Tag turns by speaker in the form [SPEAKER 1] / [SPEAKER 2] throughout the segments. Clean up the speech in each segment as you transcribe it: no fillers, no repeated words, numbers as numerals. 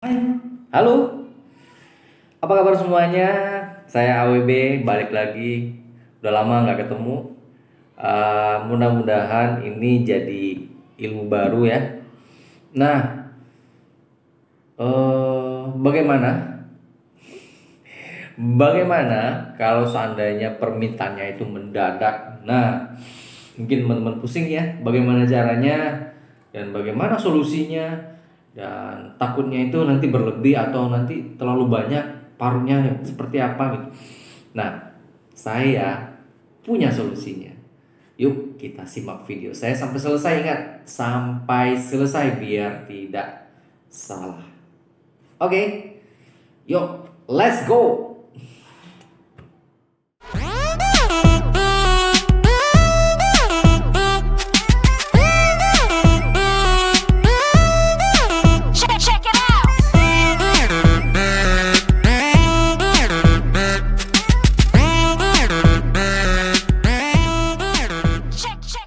[SPEAKER 1] Hai, halo, apa kabar semuanya? Saya AWB, balik lagi. Udah lama nggak ketemu. Mudah-mudahan ini jadi ilmu baru ya. Nah, bagaimana? Bagaimana kalau seandainya permintaannya itu mendadak? Nah, mungkin teman-teman pusing ya. Bagaimana caranya dan bagaimana solusinya? Dan takutnya itu nanti berlebih atau nanti terlalu banyak paruhnya seperti apa gitu. Nah, saya punya solusinya. Yuk kita simak video saya sampai selesai. Ingat, sampai selesai biar tidak salah. Oke, yuk let's go.
[SPEAKER 2] Check it out. Check.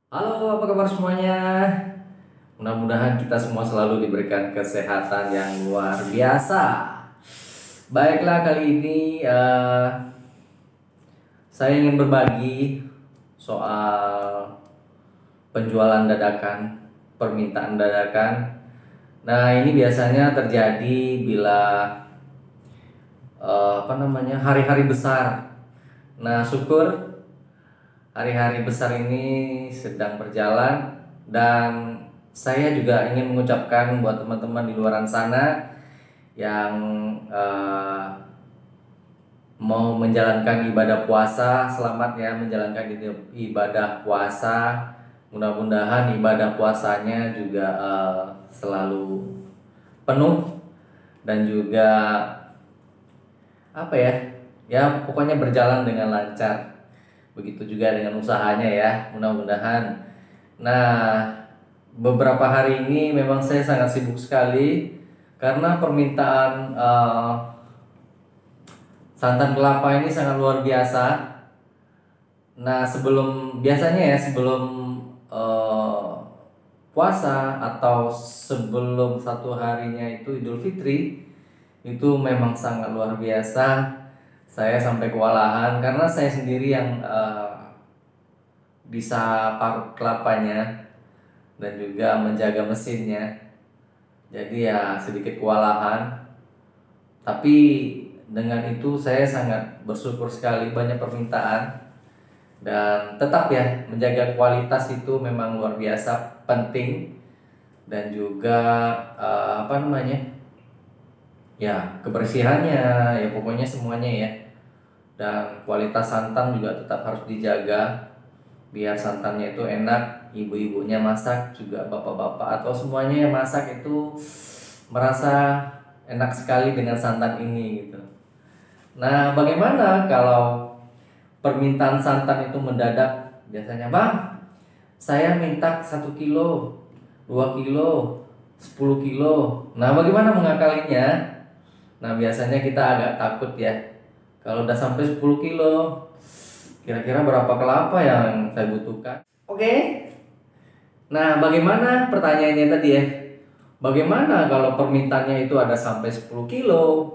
[SPEAKER 1] Halo, apa kabar semuanya? Mudah-mudahan kita semua selalu diberikan kesehatan yang luar biasa. Baiklah, kali ini saya ingin berbagi soal penjualan dadakan, permintaan dadakan. Nah, ini biasanya terjadi bila hari-hari besar. Nah, syukur hari-hari besar ini sedang berjalan dan saya juga ingin mengucapkan buat teman-teman di luar sana yang mau menjalankan ibadah puasa, selamat ya menjalankan ibadah puasa. Mudah-mudahan ibadah puasanya juga selalu penuh dan juga apa ya? Ya, pokoknya berjalan dengan lancar. Begitu juga dengan usahanya ya, mudah-mudahan. Nah, beberapa hari ini memang saya sangat sibuk sekali karena permintaan santan kelapa ini sangat luar biasa. Nah, sebelum puasa atau sebelum satu harinya itu Idul Fitri, itu memang sangat luar biasa. Saya sampai kewalahan karena saya sendiri yang bisa parut kelapanya dan juga menjaga mesinnya. Jadi ya sedikit kewalahan. Tapi dengan itu saya sangat bersyukur sekali, banyak permintaan. Dan tetap ya, menjaga kualitas itu memang luar biasa penting. Dan juga ya kebersihannya, ya pokoknya semuanya ya. Dan kualitas santan juga tetap harus dijaga biar santannya itu enak. Ibu-ibunya masak, juga bapak-bapak atau semuanya yang masak itu merasa enak sekali dengan santan ini gitu. Nah, bagaimana kalau permintaan santan itu mendadak? Biasanya, bang, saya minta 1 kilo, 2 kilo, 10 kilo. Nah, bagaimana mengakalinya? Nah, biasanya kita agak takut ya. Kalau udah sampai 10 kilo, kira-kira berapa kelapa yang saya butuhkan? Oke. Nah, bagaimana pertanyaannya tadi ya? Bagaimana kalau permintaannya itu ada sampai 10 kilo,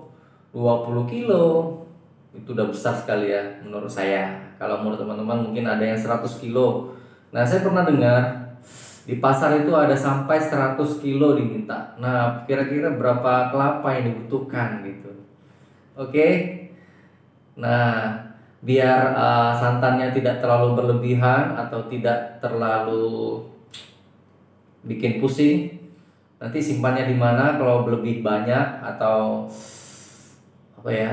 [SPEAKER 1] 20 kilo? Itu udah besar sekali ya menurut saya. Kalau menurut teman-teman mungkin ada yang 100 kilo. Nah, saya pernah dengar di pasar itu ada sampai 100 kilo diminta. Nah, kira-kira berapa kelapa yang dibutuhkan gitu. Oke. Nah, biar santannya tidak terlalu berlebihan atau tidak terlalu bikin pusing, nanti simpannya di mana kalau lebih banyak atau apa ya?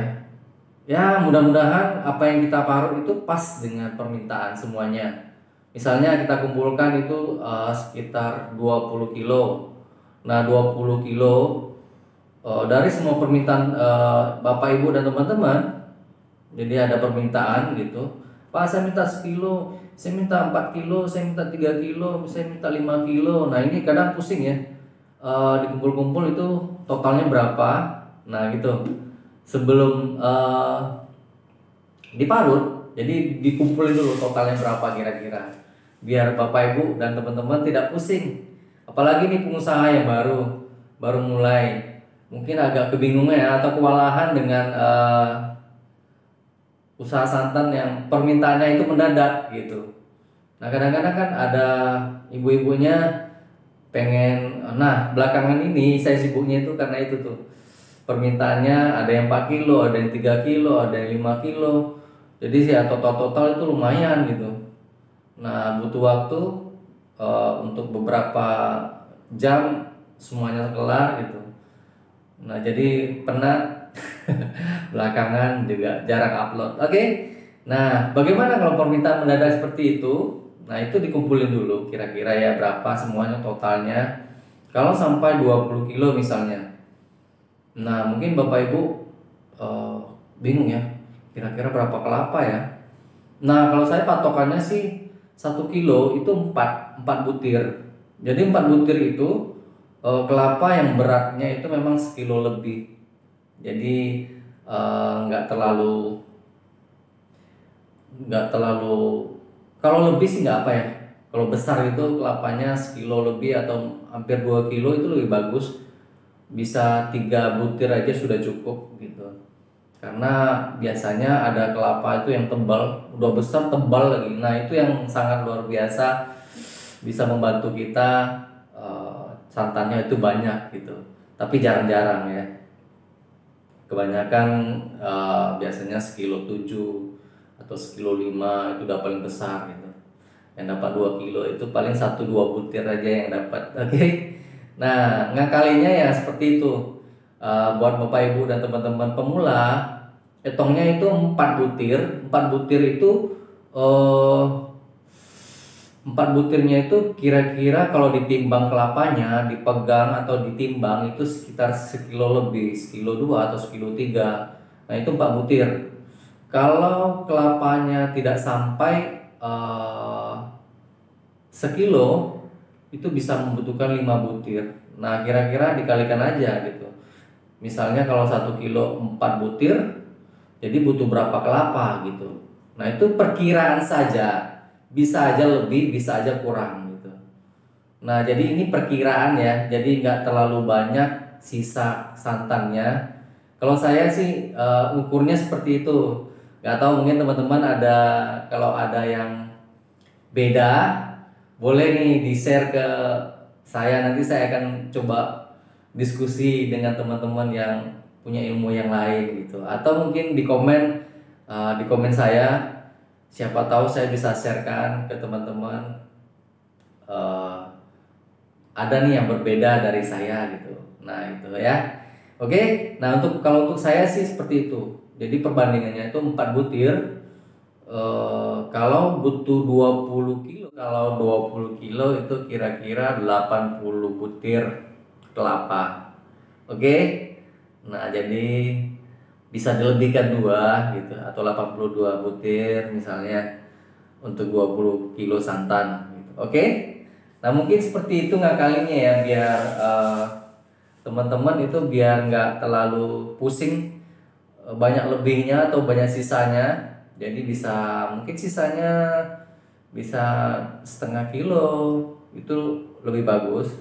[SPEAKER 1] Ya, mudah-mudahan apa yang kita parut itu pas dengan permintaan semuanya. Misalnya kita kumpulkan itu sekitar 20 kilo. Nah, 20 kilo dari semua permintaan Bapak Ibu dan teman-teman. Jadi ada permintaan gitu. Pak, saya minta 1 kilo, saya minta 4 kilo, saya minta 3 kilo, saya minta 5 kilo. Nah, ini kadang pusing ya. Dikumpul-kumpul itu totalnya berapa? Nah, gitu. Sebelum diparut, jadi dikumpulin dulu totalnya berapa kira-kira. Biar Bapak Ibu dan teman-teman tidak pusing. Apalagi nih pengusaha yang baru mulai. mungkin agak kebingungan ya atau kewalahan dengan usaha santan yang permintaannya itu mendadak gitu. Nah kadang-kadang kan ada ibu-ibunya pengen, nah belakangan ini saya sibuknya itu karena itu tuh permintaannya ada yang 4 kilo, ada yang 3 kilo, ada yang 5 kilo. Jadi sih ya total itu lumayan gitu. Nah butuh waktu untuk beberapa jam semuanya kelar gitu. Nah jadi penat belakangan juga jarang upload. Oke. Nah, bagaimana kalau permintaan mendadak seperti itu? Nah, itu dikumpulin dulu kira-kira ya berapa semuanya totalnya. Kalau sampai 20 kilo misalnya. Nah, mungkin Bapak Ibu eh, bingung ya. Kira-kira berapa kelapa ya? Nah, kalau saya patokannya sih 1 kilo itu 4 butir. Jadi 4 butir itu kelapa yang beratnya itu memang 1 kilo lebih. Jadi nggak terlalu kalau lebih sih nggak apa ya, kalau besar itu kelapanya 1 kilo lebih atau hampir 2 kilo itu lebih bagus, bisa 3 butir aja sudah cukup gitu, karena biasanya ada kelapa itu yang tebal, udah besar tebal lagi. Nah itu yang sangat luar biasa, bisa membantu kita santannya itu banyak gitu, tapi jarang-jarang ya. Kebanyakan biasanya 1,7 kilo atau 1,5 kilo itu udah paling besar gitu. Yang dapat 2 kilo itu paling 1-2 butir aja yang dapat. Oke. Nah, ngakalinya ya seperti itu. Buat Bapak Ibu dan teman-teman pemula, hitungnya itu 4 butir. 4 butir itu 4 butirnya itu kira-kira kalau ditimbang kelapanya, dipegang atau ditimbang itu sekitar 1 kilo lebih, 1,2 kilo atau 1,3 kilo. Nah itu 4 butir. Kalau kelapanya tidak sampai 1 kilo, itu bisa membutuhkan 5 butir. Nah kira-kira dikalikan aja gitu. Misalnya kalau 1 kilo 4 butir, jadi butuh berapa kelapa gitu. Nah itu perkiraan saja. Bisa aja lebih, bisa aja kurang gitu. Nah jadi ini perkiraan ya, jadi nggak terlalu banyak sisa santannya. Kalau saya sih ukurnya seperti itu. Nggak tahu mungkin teman-teman kalau ada yang beda, boleh nih di share ke saya. Nanti saya akan coba diskusi dengan teman-teman yang punya ilmu yang lain gitu. Atau mungkin di komen saya. Siapa tahu saya bisa sharekan ke teman-teman ada nih yang berbeda dari saya gitu. Nah itu ya. Oke. Nah kalau untuk saya sih seperti itu. Jadi perbandingannya itu 4 butir. Kalau butuh 20 kilo, kalau 20 kilo itu kira-kira 80 butir kelapa. Oke. Nah jadi bisa dilebihkan 2 gitu atau 82 butir misalnya untuk 20 kilo santan gitu. Oke. Nah mungkin seperti itu ngakalinya ya, biar teman-teman itu biar nggak terlalu pusing banyak lebihnya atau banyak sisanya. Jadi mungkin sisanya bisa 0,5 kilo, itu lebih bagus.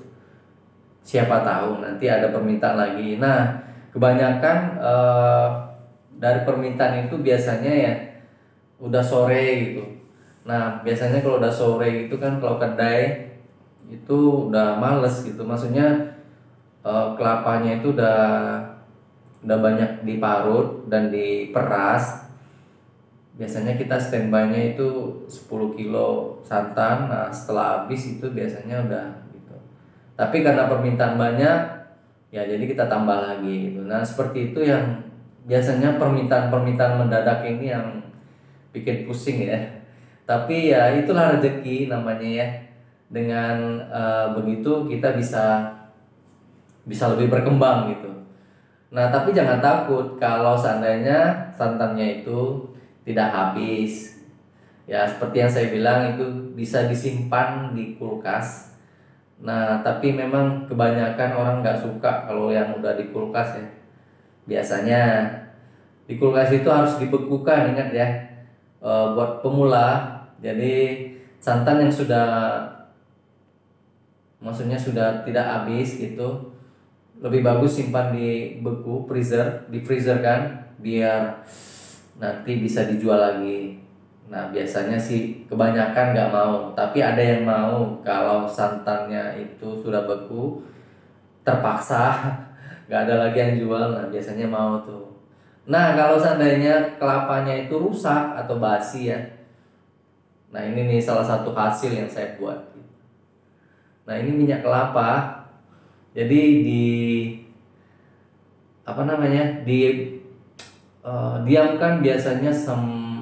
[SPEAKER 1] Siapa tahu nanti ada permintaan lagi. Nah kebanyakan dari permintaan itu biasanya ya udah sore gitu. Nah biasanya kalau udah sore itu kan kalau kedai itu udah males gitu, maksudnya kelapanya itu udah banyak diparut dan diperas. Biasanya kita standby-nya itu 10 kilo santan. Nah setelah habis itu biasanya udah gitu. Tapi karena permintaan banyak ya jadi kita tambah lagi gitu. Nah seperti itu yang biasanya permintaan mendadak ini yang bikin pusing ya. Tapi ya itulah rezeki namanya ya. Dengan begitu kita bisa lebih berkembang gitu. Nah tapi jangan takut kalau seandainya santannya itu tidak habis. Ya seperti yang saya bilang itu bisa disimpan di kulkas. Nah tapi memang kebanyakan orang nggak suka kalau yang udah di kulkas ya. Biasanya di kulkas itu harus dibekukan, ingat ya, buat pemula. Jadi santan yang maksudnya sudah tidak habis gitu, lebih bagus simpan di beku freezer, di freezer kan, biar nanti bisa dijual lagi. Nah biasanya sih kebanyakan nggak mau, tapi ada yang mau kalau santannya itu sudah beku, terpaksa nggak ada lagi yang jual. Nah biasanya mau tuh. Nah kalau seandainya kelapanya itu rusak atau basi ya, nah ini nih salah satu hasil yang saya buat. Nah ini minyak kelapa, jadi di apa namanya diamkan biasanya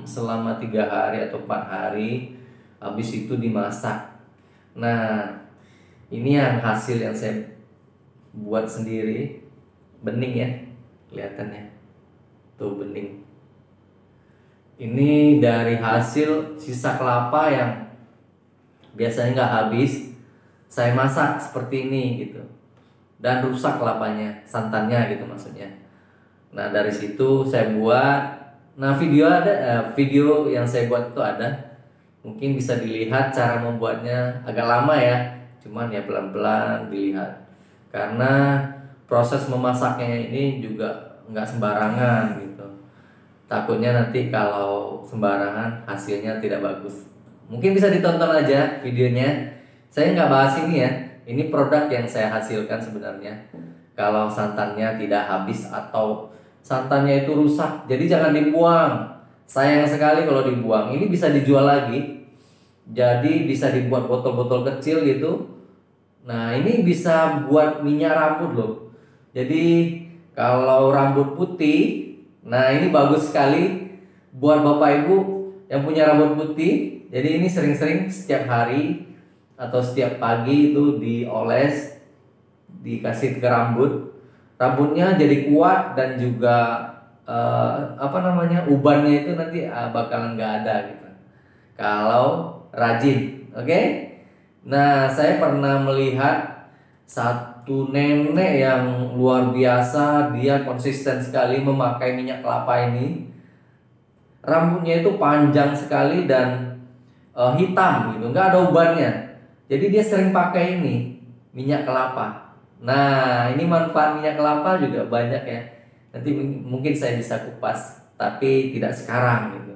[SPEAKER 1] selama 3 hari atau 4 hari, habis itu dimasak. Nah ini yang hasil yang saya buat sendiri, bening ya kelihatannya tuh, bening. Ini dari hasil sisa kelapa yang biasanya nggak habis, saya masak seperti ini gitu, dan rusak kelapanya, santannya gitu maksudnya. Nah dari situ saya buat. Nah video ada, video yang saya buat itu ada, mungkin bisa dilihat. Cara membuatnya agak lama ya, cuman ya pelan-pelan dilihat, karena proses memasaknya ini juga nggak sembarangan gitu. Takutnya nanti kalau sembarangan hasilnya tidak bagus. Mungkin bisa ditonton aja videonya. Saya nggak bahas ini ya. Ini produk yang saya hasilkan sebenarnya. Kalau santannya tidak habis atau santannya itu rusak, jadi jangan dibuang. Sayang sekali kalau dibuang. Ini bisa dijual lagi. Jadi bisa dibuat botol-botol kecil gitu. Nah ini bisa buat minyak rambut loh. Jadi kalau rambut putih, nah ini bagus sekali buat bapak ibu yang punya rambut putih. Jadi ini sering-sering setiap hari atau setiap pagi itu dioles, dikasih ke rambut. Rambutnya jadi kuat dan juga ubannya itu nanti bakalan nggak ada gitu kalau rajin. Oke? Nah saya pernah melihat satu nenek yang luar biasa, dia konsisten sekali memakai minyak kelapa ini. Rambutnya itu panjang sekali dan hitam gitu, nggak ada ubannya. Jadi dia sering pakai ini minyak kelapa. Nah ini manfaat minyak kelapa juga banyak ya. Nanti mungkin saya bisa kupas, tapi tidak sekarang gitu.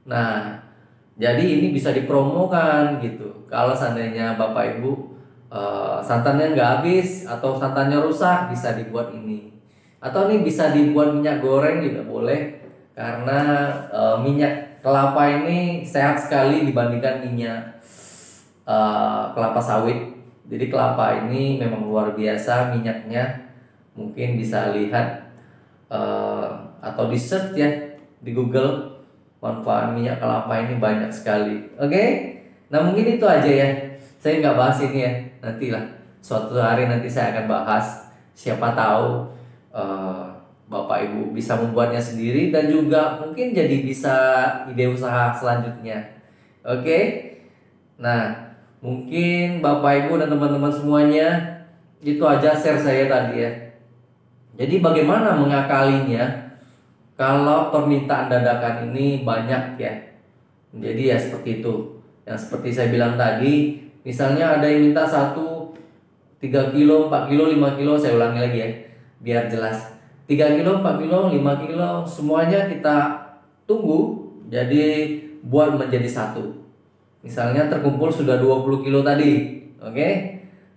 [SPEAKER 1] Nah jadi ini bisa dipromokan gitu. Kalau seandainya bapak ibu santannya nggak habis atau santannya rusak, bisa dibuat ini. Atau ini bisa dibuat minyak goreng juga boleh, karena minyak kelapa ini sehat sekali dibandingkan minyak kelapa sawit. Jadi kelapa ini memang luar biasa minyaknya. Mungkin bisa lihat atau di search ya di Google, manfaat minyak kelapa ini banyak sekali. Oke? Nah mungkin itu aja ya. Saya nggak bahas ini ya. Nantilah suatu hari nanti saya akan bahas. Siapa tahu bapak ibu bisa membuatnya sendiri dan juga mungkin jadi bisa ide usaha selanjutnya. Oke? Nah mungkin bapak ibu dan teman-teman semuanya, itu aja share saya tadi ya. Jadi bagaimana mengakalinya kalau permintaan dadakan ini banyak ya. Jadi ya seperti itu. Yang seperti saya bilang tadi, misalnya ada yang minta 3 kilo, 4 kilo, 5 kilo, saya ulangi lagi ya biar jelas. 3 kilo, 4 kilo, 5 kilo, semuanya kita tunggu jadi buat menjadi satu. Misalnya terkumpul sudah 20 kilo tadi, oke?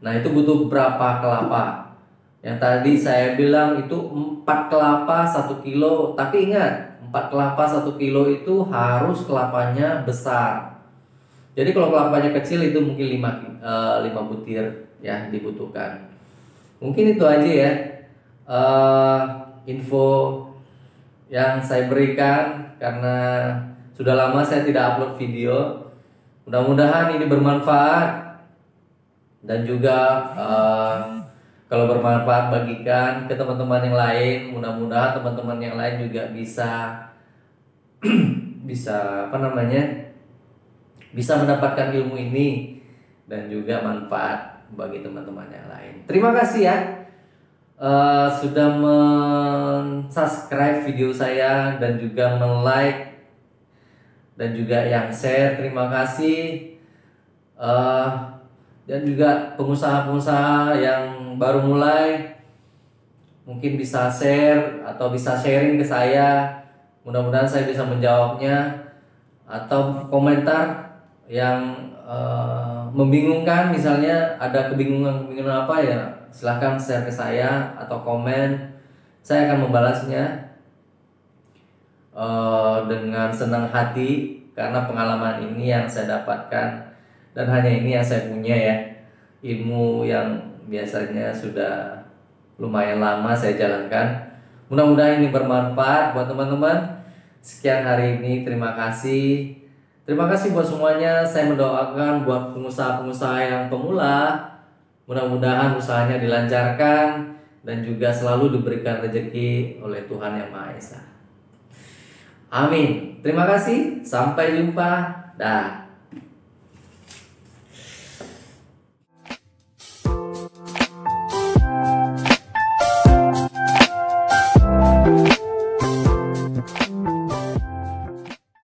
[SPEAKER 1] Nah itu butuh berapa kelapa? Yang tadi saya bilang itu 4 kelapa 1 kilo. Tapi ingat, 4 kelapa 1 kilo itu harus kelapanya besar. Jadi kalau kelapanya kecil itu mungkin 5 butir ya dibutuhkan. Mungkin itu aja ya info yang saya berikan, karena sudah lama saya tidak upload video. Mudah-mudahan ini bermanfaat dan juga kalau bermanfaat bagikan ke teman-teman yang lain. Mudah-mudahan teman-teman yang lain juga bisa bisa mendapatkan ilmu ini dan juga manfaat bagi teman-teman yang lain. Terima kasih ya sudah subscribe video saya dan juga like dan juga yang share. Terima kasih. Dan juga pengusaha-pengusaha yang baru mulai, mungkin bisa share atau bisa sharing ke saya. Mudah-mudahan saya bisa menjawabnya, atau komentar yang membingungkan, misalnya ada kebingungan apa ya, silahkan share ke saya atau komen. Saya akan membalasnya dengan senang hati, karena pengalaman ini yang saya dapatkan dan hanya ini yang saya punya ya, ilmu yang biasanya sudah lumayan lama saya jalankan. Mudah-mudahan ini bermanfaat buat teman-teman. Sekian hari ini, terima kasih. Terima kasih buat semuanya. Saya mendoakan buat pengusaha-pengusaha yang pemula, mudah-mudahan usahanya dilancarkan dan juga selalu diberikan rezeki oleh Tuhan Yang Maha Esa. Amin. Terima kasih. Sampai jumpa. Dah.